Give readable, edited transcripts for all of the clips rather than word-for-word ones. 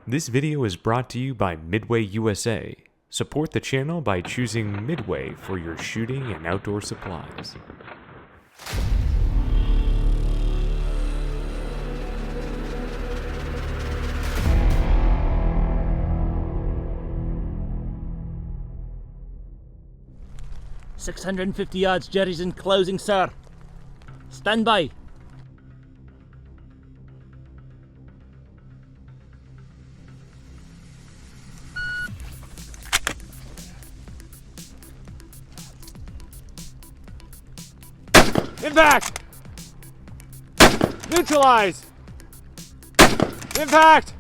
This video is brought to you by Midway USA. Support the channel by choosing Midway for your shooting and outdoor supplies. "650 yards, Jerry's in closing, sir. Stand by." Impact! Neutralize! Impact!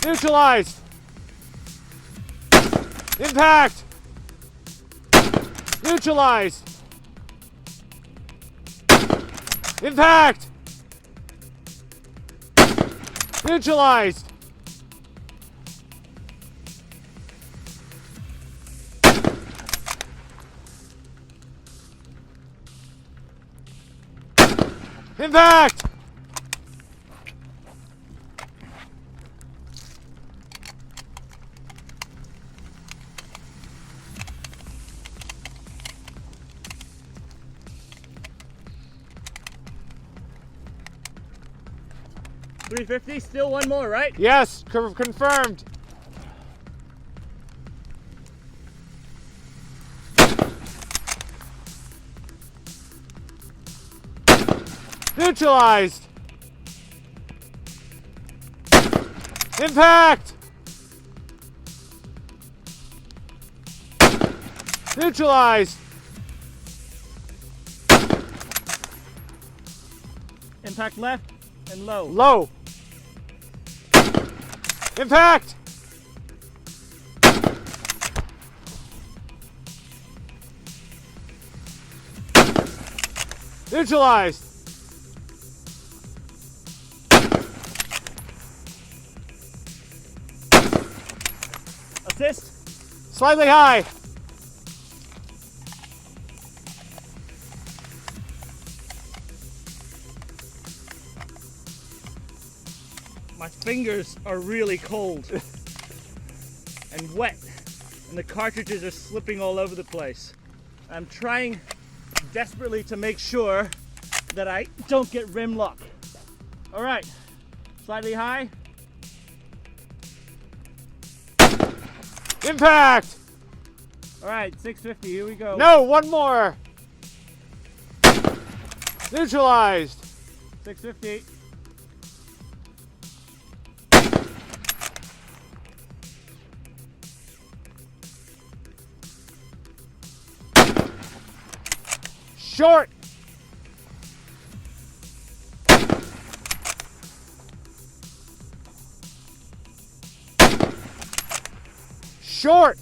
Neutralize! Impact! Neutralize! Impact! Neutralized! Impact! "350, still one more, right?" Yes, confirmed. Neutralized! Impact! Neutralized! Impact left and low. Low! Impact! Neutralized! Assist. Slightly high! My fingers are really cold and wet, and the cartridges are slipping all over the place. I'm trying desperately to make sure that I don't get rim lock. All right, slightly high. Impact! All right, 650, here we go. No, one more! Neutralized! 650. Short! Short!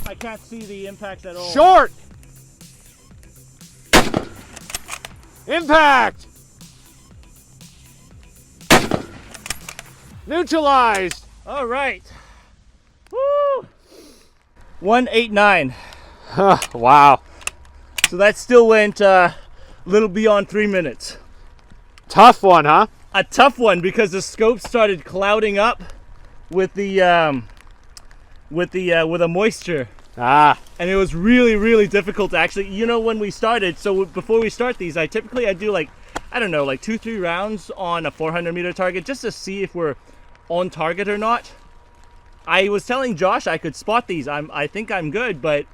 I can't see the impact at all. Short! Impact! Neutralized! All right. Woo! 189. Wow. So that still went a little beyond 3 minutes. Tough one, huh? A tough one because the scope started clouding up with the moisture, Ah, and it was really difficult to actually. You know, when we started, so before we start these, I do like, I don't know, like 2-3 rounds on a 400 meter target just to see if we're on target or not. I was telling Josh I could spot these. I think I'm good, but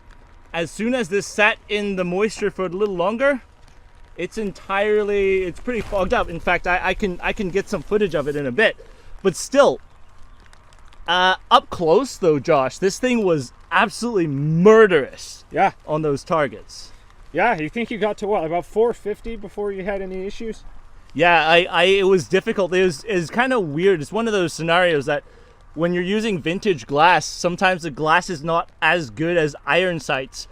as soon as this sat in the moisture for a little longer, it's pretty fogged up. In fact, I can get some footage of it in a bit, but still, up close though, Josh, this thing was absolutely murderous. yeah. On those targets. Yeah, you think you got to what, about 450 before you had any issues? Yeah, it was difficult. It was kind of weird. It's one of those scenarios that when you're using vintage glass, sometimes the glass is not as good as iron sights,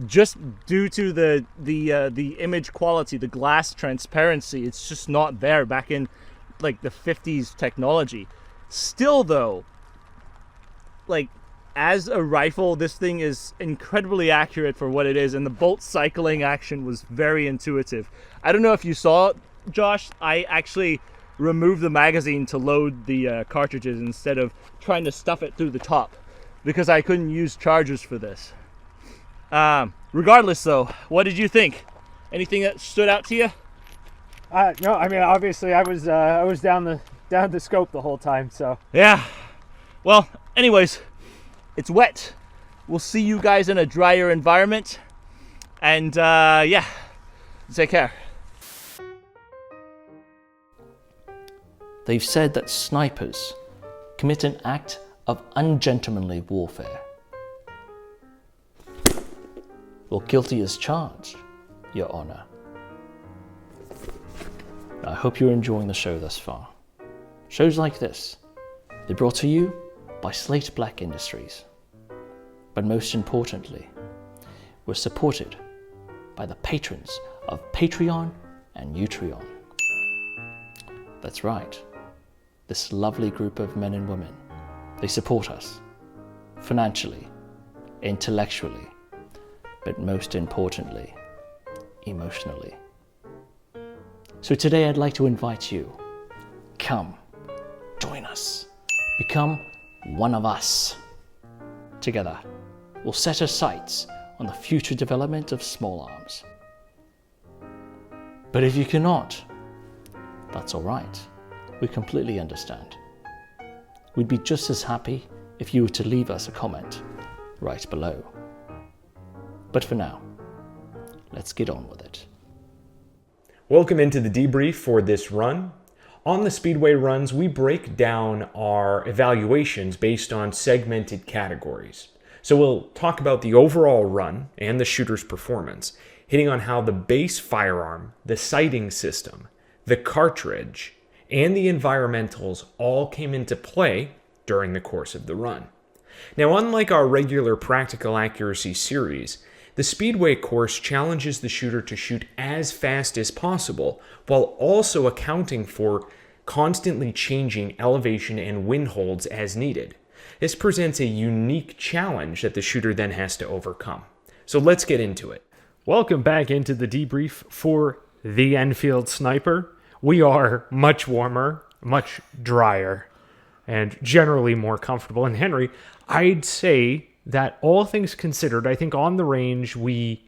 just due to the image quality, the glass transparency. It's just not there back in like the 50s technology. Still though, like, as a rifle, this thing is incredibly accurate for what it is, and the bolt cycling action was very intuitive. I don't know if you saw, Josh, I actually removed the magazine to load the cartridges instead of trying to stuff it through the top, because I couldn't use chargers for this. Regardless, though, what did you think? Anything that stood out to you? No, I mean, obviously I was down the scope the whole time, so. Yeah. Well, anyways, it's wet. We'll see you guys in a drier environment. And yeah, take care. They've said that snipers commit an act of ungentlemanly warfare. Well, guilty as charged, Your Honor. I hope you're enjoying the show thus far. Shows like this, they're brought to you by Slate Black Industries. But most importantly, we're supported by the patrons of Patreon and Utreon. That's right, this lovely group of men and women, they support us financially, intellectually, but most importantly, emotionally. So today I'd like to invite you, come, join us, become one of us. Together, we'll set our sights on the future development of small arms. But if you cannot, that's all right. We completely understand. We'd be just as happy if you were to leave us a comment right below. But for now, let's get on with it. Welcome into the debrief for this run. On the Speedway runs, we break down our evaluations based on segmented categories. So we'll talk about the overall run and the shooter's performance, hitting on how the base firearm, the sighting system, the cartridge, and the environmentals all came into play during the course of the run. Now, unlike our regular practical accuracy series, the Speedway course challenges the shooter to shoot as fast as possible while also accounting for constantly changing elevation and wind holds as needed. This presents a unique challenge that the shooter then has to overcome. So let's get into it. Welcome back into the debrief for the Enfield Sniper. We are much warmer, much drier, and generally more comfortable. And Henry, I'd say that all things considered, I think on the range, we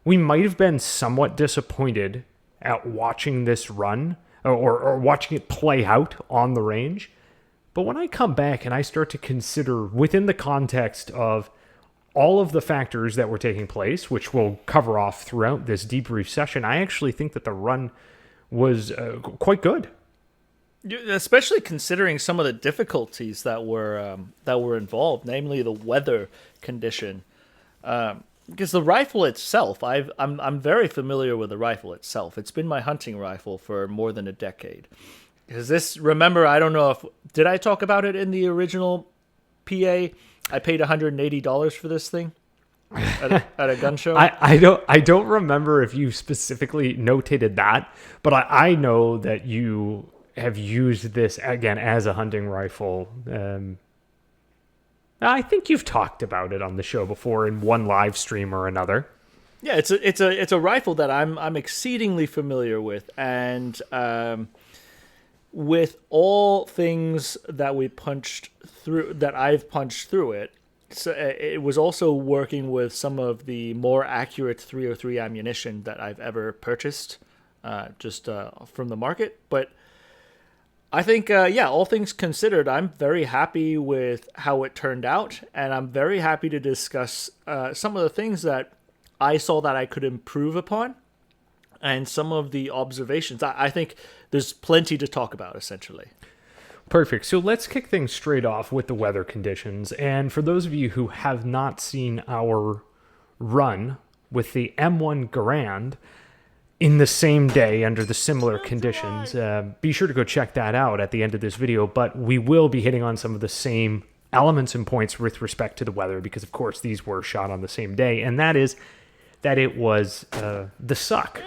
might have been somewhat disappointed at watching this run or watching it play out on the range. But when I come back and I start to consider within the context of all of the factors that were taking place, which we'll cover off throughout this debrief session, I actually think that the run was quite good. Especially considering some of the difficulties that were involved, namely the weather condition. Because the rifle itself, I'm very familiar with the rifle itself. It's been my hunting rifle for more than a decade. Because this, remember, I don't know if did I talk about it in the original PA? I paid $180 for this thing at a gun show. I don't remember if you specifically notated that, but I know that you have used this again as a hunting rifle. I think you've talked about it on the show before in one live stream or another. Yeah, it's a rifle that I'm exceedingly familiar with, and with all things that I've punched through it. So it was also working with some of the more accurate 303 ammunition that I've ever purchased, from the market. But I think, all things considered, I'm very happy with how it turned out, and I'm very happy to discuss some of the things that I saw that I could improve upon, and some of the observations. I think there's plenty to talk about, essentially. Perfect. So let's kick things straight off with the weather conditions. And for those of you who have not seen our run with the M1 Garand in the same day under the similar conditions, be sure to go check that out at the end of this video. But we will be hitting on some of the same elements and points with respect to the weather, because of course these were shot on the same day, and that is that it was the suck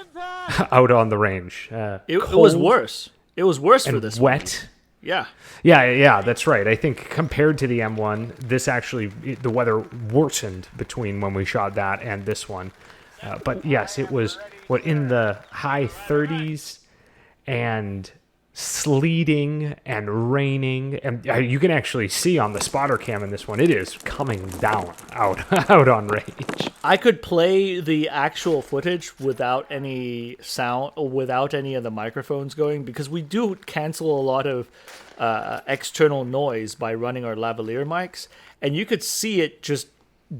out on the range. It was worse. It was worse for this wet. Yeah. Yeah, that's right. I think compared to the M1, this actually, the weather worsened between when we shot that and this one. But yes, it was in the high 30s and sleeting and raining, and you can actually see on the spotter cam in this one, it is coming down out on range. I could play the actual footage without any sound or without any of the microphones going, because we do cancel a lot of external noise by running our lavalier mics, and you could see it just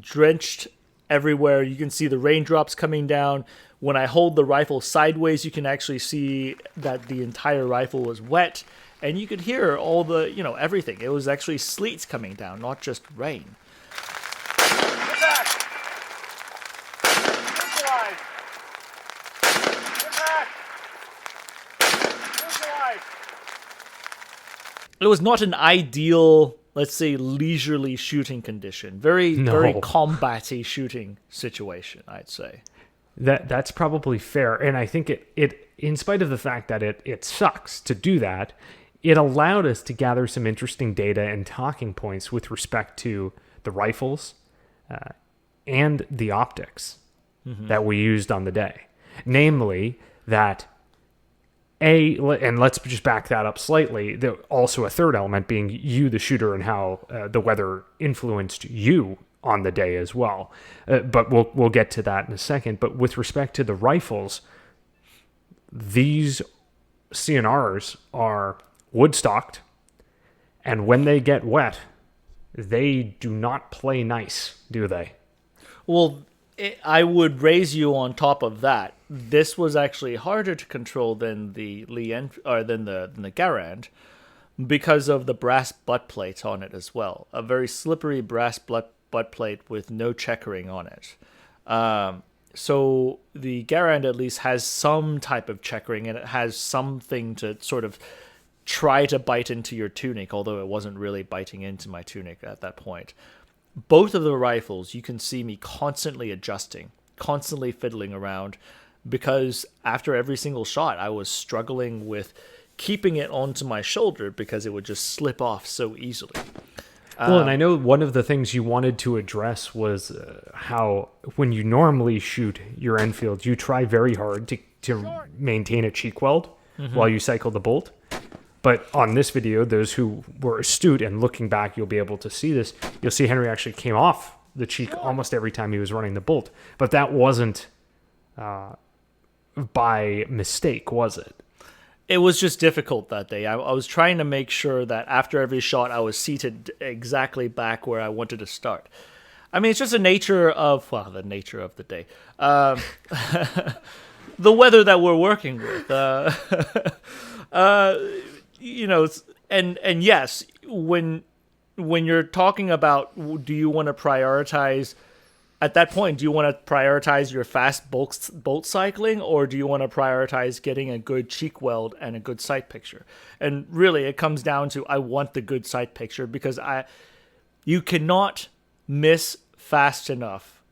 drenched everywhere. You can see the raindrops coming down. When I hold the rifle sideways, you can actually see that the entire rifle was wet, and you could hear all the, everything. It was actually sleets coming down, not just rain. Get back! Visualize! Get back! Visualize! It was not an ideal, let's say, leisurely shooting condition. Very combat-y shooting situation, I'd say. That's probably fair, and I think it in spite of the fact that it sucks to do that, it allowed us to gather some interesting data and talking points with respect to the rifles and the optics that we used on the day. Namely, that and let's just back that up slightly, also a third element being you, the shooter, and how the weather influenced you on the day as well. But we'll get to that in a second. But with respect to the rifles, these CNRs are wood stocked, and when they get wet, they do not play nice, do they? Well, I would raise you on top of that. This was actually harder to control than the than the Garand, because of the brass butt plate on it as well. A very slippery brass butt plate with no checkering on it. So the Garand at least has some type of checkering, and it has something to sort of try to bite into your tunic, although it wasn't really biting into my tunic at that point. Both of the rifles, you can see me constantly adjusting, constantly fiddling around, because after every single shot, I was struggling with keeping it onto my shoulder because it would just slip off so easily. Well, and I know one of the things you wanted to address was how when you normally shoot your Enfield, you try very hard to maintain a cheek weld while you cycle the bolt. But on this video, those who were astute and looking back, you'll be able to see this. You'll see Henry actually came off the cheek almost every time he was running the bolt. But that wasn't by mistake, was it? It was just difficult that day. I was trying to make sure that after every shot, I was seated exactly back where I wanted to start. I mean, it's just the nature of the day. The weather that we're working with. And yes, when you're talking about, do you want to prioritize, at that point, do you want to prioritize your fast bolt cycling, or do you want to prioritize getting a good cheek weld and a good sight picture? And really, it comes down to, I want the good sight picture, because you cannot miss fast enough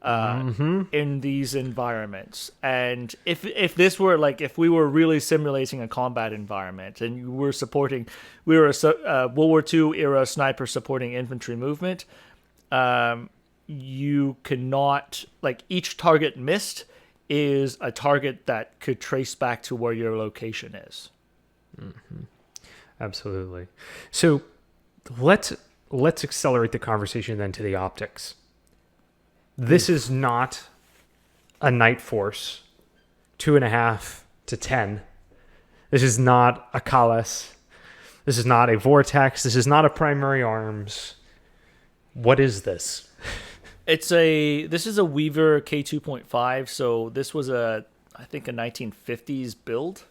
in these environments. And if this were if we were really simulating a combat environment, and we were a World War II era sniper supporting infantry movement, you cannot, each target missed is a target that could trace back to where your location is. Mm-hmm. Absolutely. So let's accelerate the conversation then to the optics. This is not a Night Force 2.5 to 10. This is not a Kalas. This is not a Vortex. This is not a Primary Arms. What is this? This is a Weaver K2.5, so this was I think a 1950s build.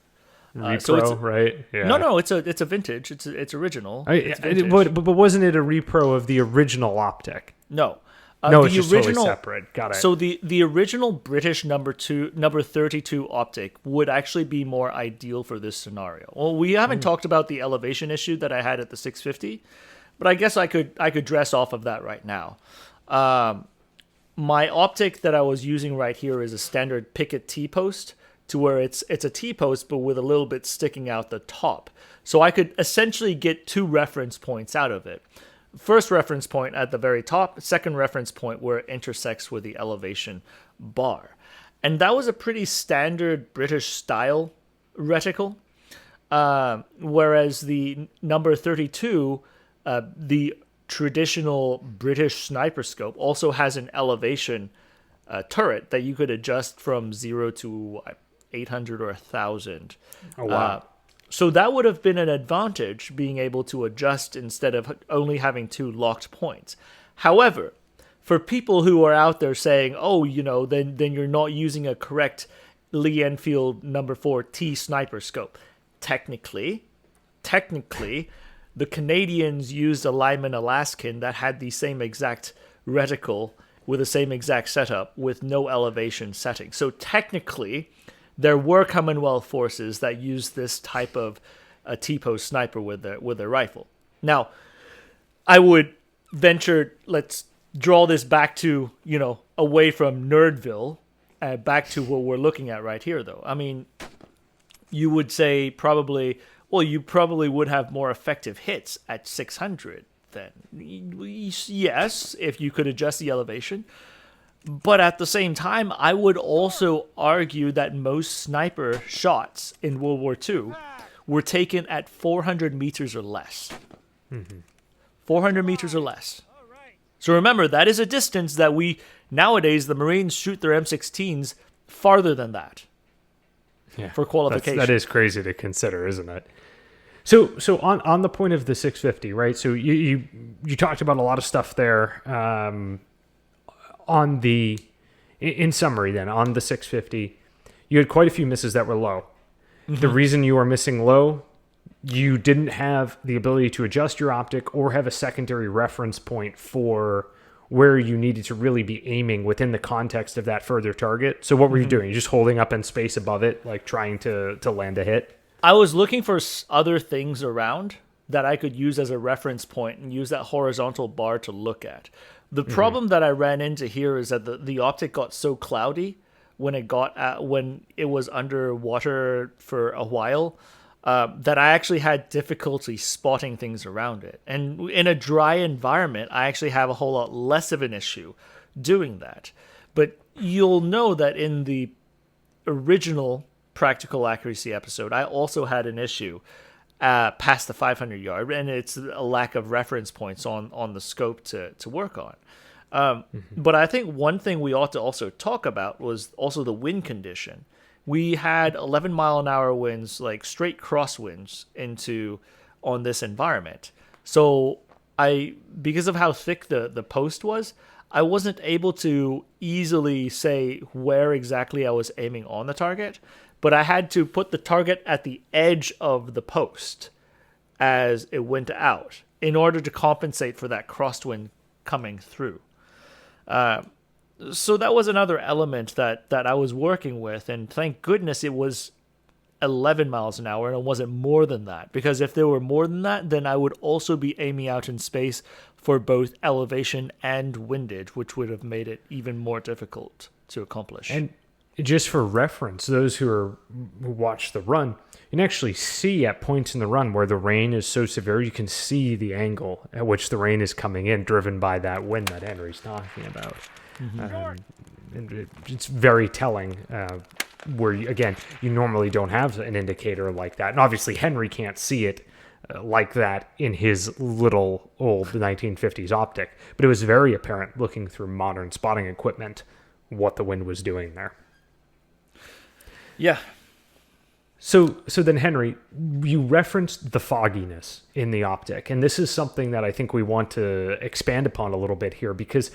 Repro, right? Yeah. No, it's a vintage. It's original. But wasn't it a repro of the original optic? No. No, it's just totally separate. Got it. So the original British number 32 optic would actually be more ideal for this scenario. Well, we haven't talked about the elevation issue that I had at the 650, but I guess I could dress off of that right now. My optic that I was using right here is a standard Pickett T-post to where it's a T-post, but with a little bit sticking out the top. So I could essentially get 2 reference points out of it. First reference point at the very top, second reference point where it intersects with the elevation bar. And that was a pretty standard British style reticle. Whereas the number 32, the traditional British sniper scope, also has an elevation turret that you could adjust from 0 to 800 or 1,000. Oh, wow. So that would have been an advantage, being able to adjust instead of only having 2 locked points. However, for people who are out there saying, oh, then you're not using a correct Lee Enfield No.4 T sniper scope. Technically, the Canadians used a Lyman Alaskan that had the same exact reticle with the same exact setup with no elevation setting. So technically, there were Commonwealth forces that used this type of a T-post sniper with their rifle. Now, I would venture, let's draw this back to, away from Nerdville, back to what we're looking at right here, though. I mean, you would say you probably would have more effective hits at 600 then. Yes, if you could adjust the elevation. But at the same time, I would also argue that most sniper shots in World War II were taken at 400 meters or less. 400 meters or less. So remember, that is a distance that nowadays, the Marines shoot their M16s farther than that. Yeah, for qualification. That is crazy to consider, isn't it? So on the point of the 650, right? So you talked about a lot of stuff there. In summary, then on the 650, you had quite a few misses that were low. Mm-hmm. The reason you are missing low, you didn't have the ability to adjust your optic or have a secondary reference point for where you needed to really be aiming within the context of that further target. So what were you doing? You're just holding up in space above it, like trying to land a hit? I was looking for other things around that I could use as a reference point and use that horizontal bar to look at. The problem that I ran into here is that the optic got so cloudy when it was underwater for a while that I actually had difficulty spotting things around it. And in a dry environment, I actually have a whole lot less of an issue doing that. But you'll know that in the original practical accuracy episode, I also had an issue past the 500 yard, and it's a lack of reference points on the scope to work on. But I think one thing we ought to also talk about was also the wind condition. We had 11 mile an hour winds, like straight crosswinds on this environment. So because of how thick the post was, I wasn't able to easily say where exactly I was aiming on the target, but I had to put the target at the edge of the post as it went out in order to compensate for that crosswind coming through. So that was another element that I was working with, and thank goodness it was 11 miles an hour and it wasn't more than that, because if there were more than that, then I would also be aiming out in space for both elevation and windage, which would have made it even more difficult to accomplish. And just for reference, those who watch the run, you can actually see at points in the run where the rain is so severe, you can see the angle at which the rain is coming in, driven by that wind that Henry's talking about. And it's very telling where, you normally don't have an indicator like that. And obviously Henry can't see it like that in his little old 1950s optic, but it was very apparent looking through modern spotting equipment what the wind was doing there. Yeah. So then, Henry, you referenced the fogginess in the optic, and this is something that I think we want to expand upon a little bit here, because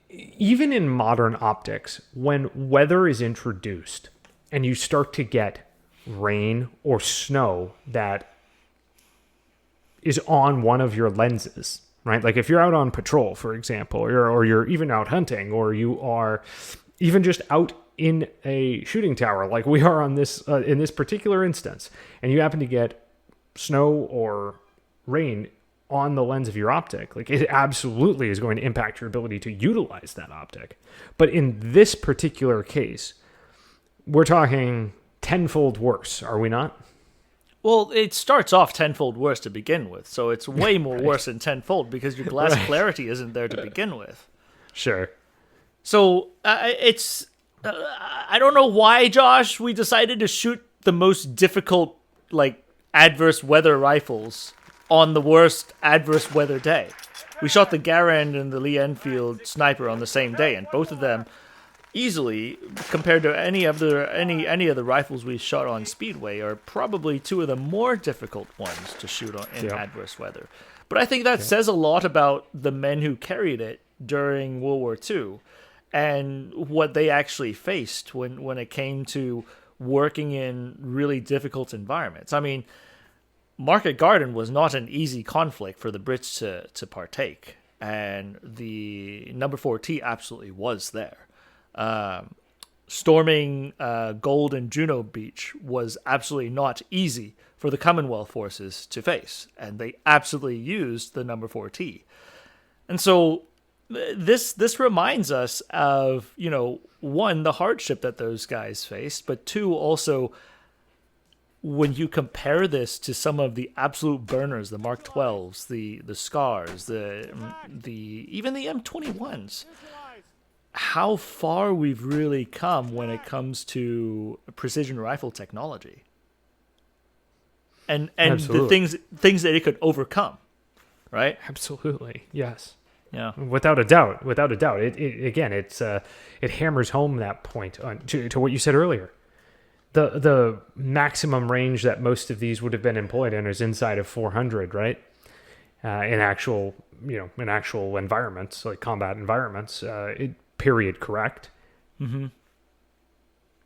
even in modern optics, when weather is introduced and you start to get rain or snow that is on one of your lenses, right? Like if you're out on patrol, for example, or you're even out hunting, or you are even just out in a shooting tower like we are on this in this particular instance, and you happen to get snow or rain on the lens of your optic, like it absolutely is going to impact your ability to utilize that optic. But in this particular case, we're talking tenfold worse, are we not? Well, it starts off tenfold worse to begin with, so it's way more worse than tenfold because your glass clarity isn't there to begin with. Sure. So it's I don't know why, Josh, we decided to shoot the most difficult adverse weather rifles on the worst adverse weather day. We shot the Garand and the Lee Enfield sniper on the same day, and both of them easily, compared to any of the rifles we shot on Speedway, are probably two of the more difficult ones to shoot on in adverse weather. But I think that says a lot about the men who carried it during World War II and what they actually faced when it came to working in really difficult environments. I mean, Market Garden was not an easy conflict for the Brits to partake, and the No.4 T absolutely was there. Storming Gold and Juno Beach was absolutely not easy for the Commonwealth forces to face, and they absolutely used the No.4 T. And so this reminds us of, one, the hardship that those guys faced, but two, also when you compare this to some of the absolute burners, the Mark 12s, the Scars, the even the M21s, how far we've really come when it comes to precision rifle technology, and the things that it could overcome, right? Absolutely, yes. Yeah, without a doubt. It hammers home that point to what you said earlier. The maximum range that most of these would have been employed in is inside of 400, right? In actual environments, like combat environments, period, correct? Mm-hmm.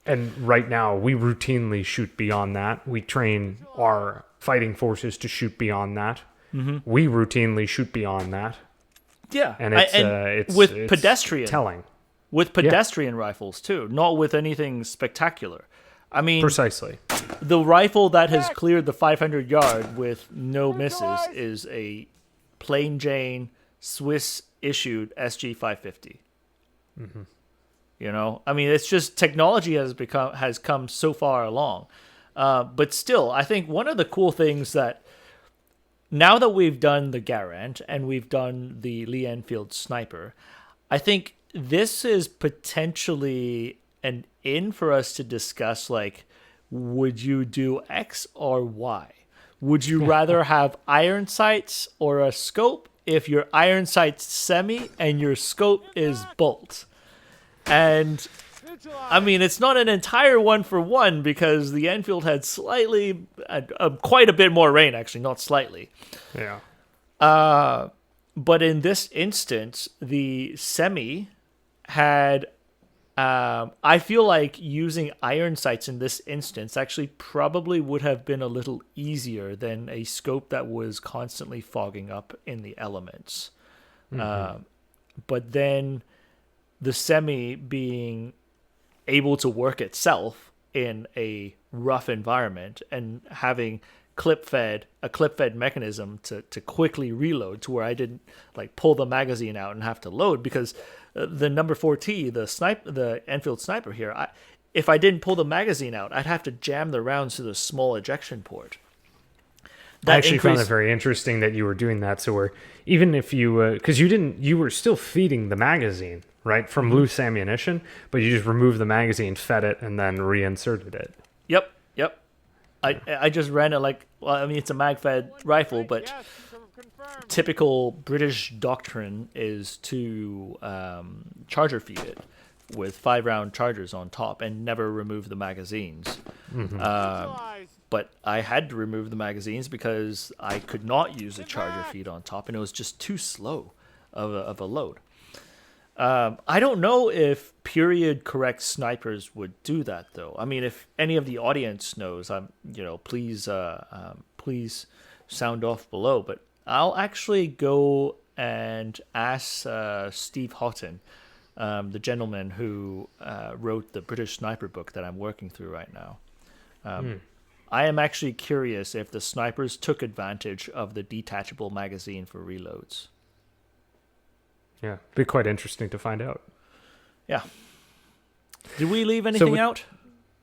And right now, we routinely shoot beyond that. We train our fighting forces to shoot beyond that. Mm-hmm. We routinely shoot beyond that. Yeah, and it's with it's pedestrian telling. With pedestrian rifles too, not with anything spectacular. I mean, precisely. The rifle that has cleared the 500 yard with no misses is a plain Jane Swiss issued SG 550. Mm-hmm. I mean, it's just technology has come so far along, but still, I think one of the cool things that now that we've done the Garand and we've done the Lee Enfield sniper, I think this is potentially an in for us to discuss, would you do X or Y? Would you rather have iron sights or a scope if your iron sight's semi and your scope is bolt? And I mean, it's not an entire 1-for-1 because the Enfield had quite a bit more rain, actually, not slightly. Yeah. But in this instance, the semi had, I feel like using iron sights in this instance actually probably would have been a little easier than a scope that was constantly fogging up in the elements. Mm-hmm. But then the semi being able to work itself in a rough environment and having a clip-fed mechanism to quickly reload to where I didn't pull the magazine out and have to load, because the No.4 T, the Enfield sniper here, if I didn't pull the magazine out, I'd have to jam the rounds to the small ejection port. I actually found it very interesting that you were doing that. So even if you, because you were still feeding the magazine, right, from loose ammunition, but you just removed the magazine, fed it, and then reinserted it. Yep. I just ran it it's a mag-fed rifle, but typical British doctrine is to charger feed it with 5-round chargers on top and never remove the magazines. Mm-hmm. But I had to remove the magazines because I could not use a charger feed on top, and it was just too slow of a load. I don't know if period correct snipers would do that, though. I mean, if any of the audience knows, please sound off below. But I'll actually go and ask Steve Houghton, the gentleman who wrote the British Sniper book that I'm working through right now. I am actually curious if the snipers took advantage of the detachable magazine for reloads. Yeah, it'd be quite interesting to find out. Yeah. Did we leave anything out?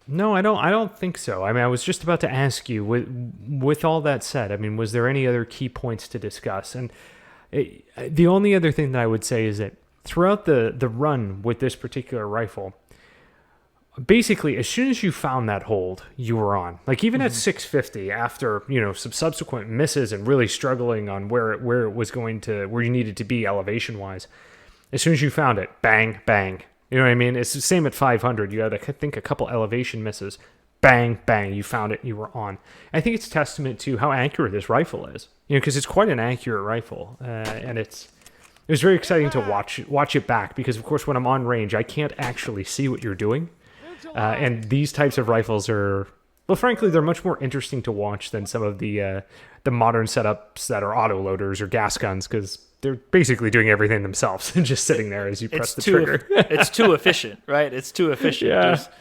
No, I don't. I don't think so. I mean, I was just about to ask you. With all that said, I mean, was there any other key points to discuss? And the only other thing that I would say is that throughout the run with this particular rifle, basically, as soon as you found that hold, you were on. Like even at 650, after some subsequent misses and really struggling on where it was going to, where you needed to be elevation wise, as soon as you found it, bang, bang. You know what I mean? It's the same at 500. You had, I think, a couple elevation misses. Bang, bang. You found it. You were on. I think it's a testament to how accurate this rifle is. Because it's quite an accurate rifle, and it was very exciting to watch it back. Because of course, when I'm on range, I can't actually see what you're doing. And these types of rifles are, well, frankly, they're much more interesting to watch than some of the modern setups that are auto loaders or gas guns, because they're basically doing everything themselves and just sitting there as you press the trigger. It's too efficient, right? It's too efficient.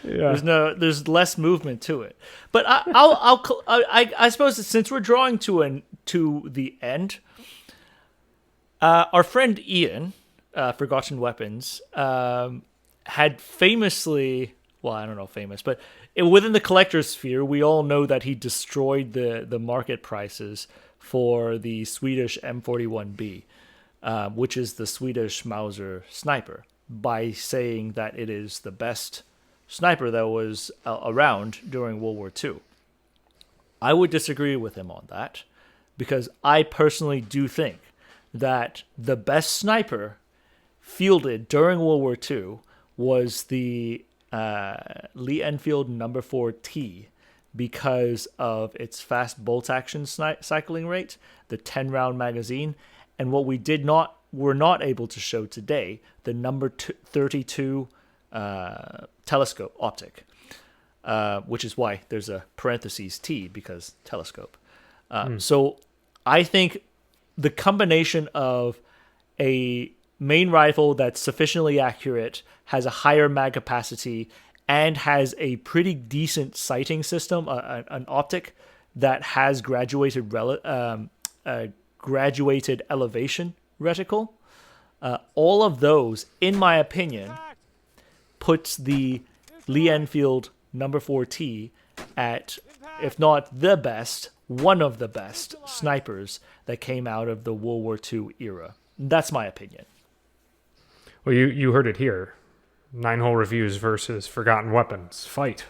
There's less movement to it. But I suppose that since we're drawing to the end, our friend Ian, Forgotten Weapons, had famously, well, I don't know famous, but within the collector's sphere, we all know that he destroyed the market prices for the Swedish M41B, which is the Swedish Mauser sniper, by saying that it is the best sniper that was around during World War II. I would disagree with him on that, because I personally do think that the best sniper fielded during World War II was the Lee Enfield No.4 T, because of its fast bolt action cycling rate, the 10-round magazine, and what were not able to show today, the number 32 telescope optic, which is why there's a parentheses T, because telescope. So I think the combination of a main rifle that's sufficiently accurate, has a higher mag capacity, and has a pretty decent sighting system, an optic that has graduated elevation reticle. All of those, in my opinion, puts the Lee Enfield No.4 T at, if not the best, one of the best snipers that came out of the World War II era. That's my opinion. Well, you heard it here. 9-hole reviews versus Forgotten Weapons. Fight.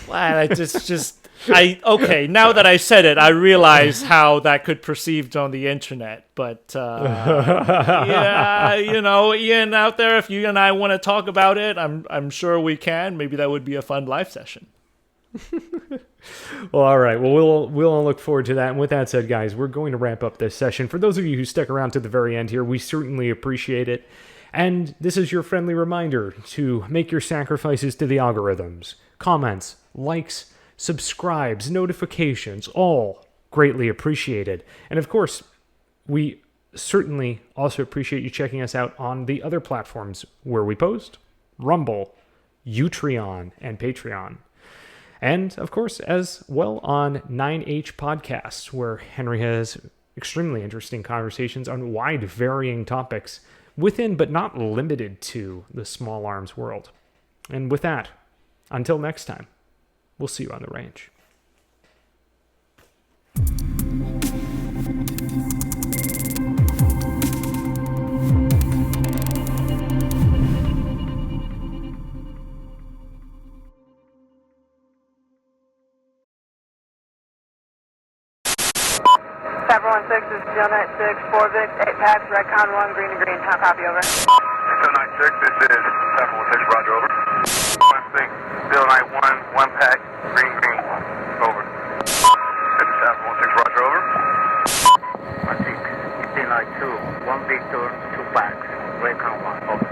Well, okay, now that I said it, I realize how that could perceived on the internet. But, yeah, Ian out there, if you and I want to talk about it, I'm sure we can. Maybe that would be a fun live session. Well, all right. Well, we'll all look forward to that. And with that said, guys, we're going to wrap up this session. For those of you who stuck around to the very end here, we certainly appreciate it. And this is your friendly reminder to make your sacrifices to the algorithms. Comments, likes, subscribes, notifications, all greatly appreciated. And of course, we certainly also appreciate you checking us out on the other platforms where we post: Rumble, Utreon, and Patreon. And of course, as well on 9H Podcasts, where Henry has extremely interesting conversations on wide varying topics within, but not limited to, the small arms world. And with that, until next time, we'll see you on the range. Cyber 16, this is Steel 96, 4 Vic, 8 packs, red con 1, green to green. How copy, over? Steel 96, this is Cyber 16, roger, over. 16, Steel 91, 1 pack, green, over. This is Cyber 16, roger, over. 16, Steel 92, 1 Victor, 2 packs, red con 1, over.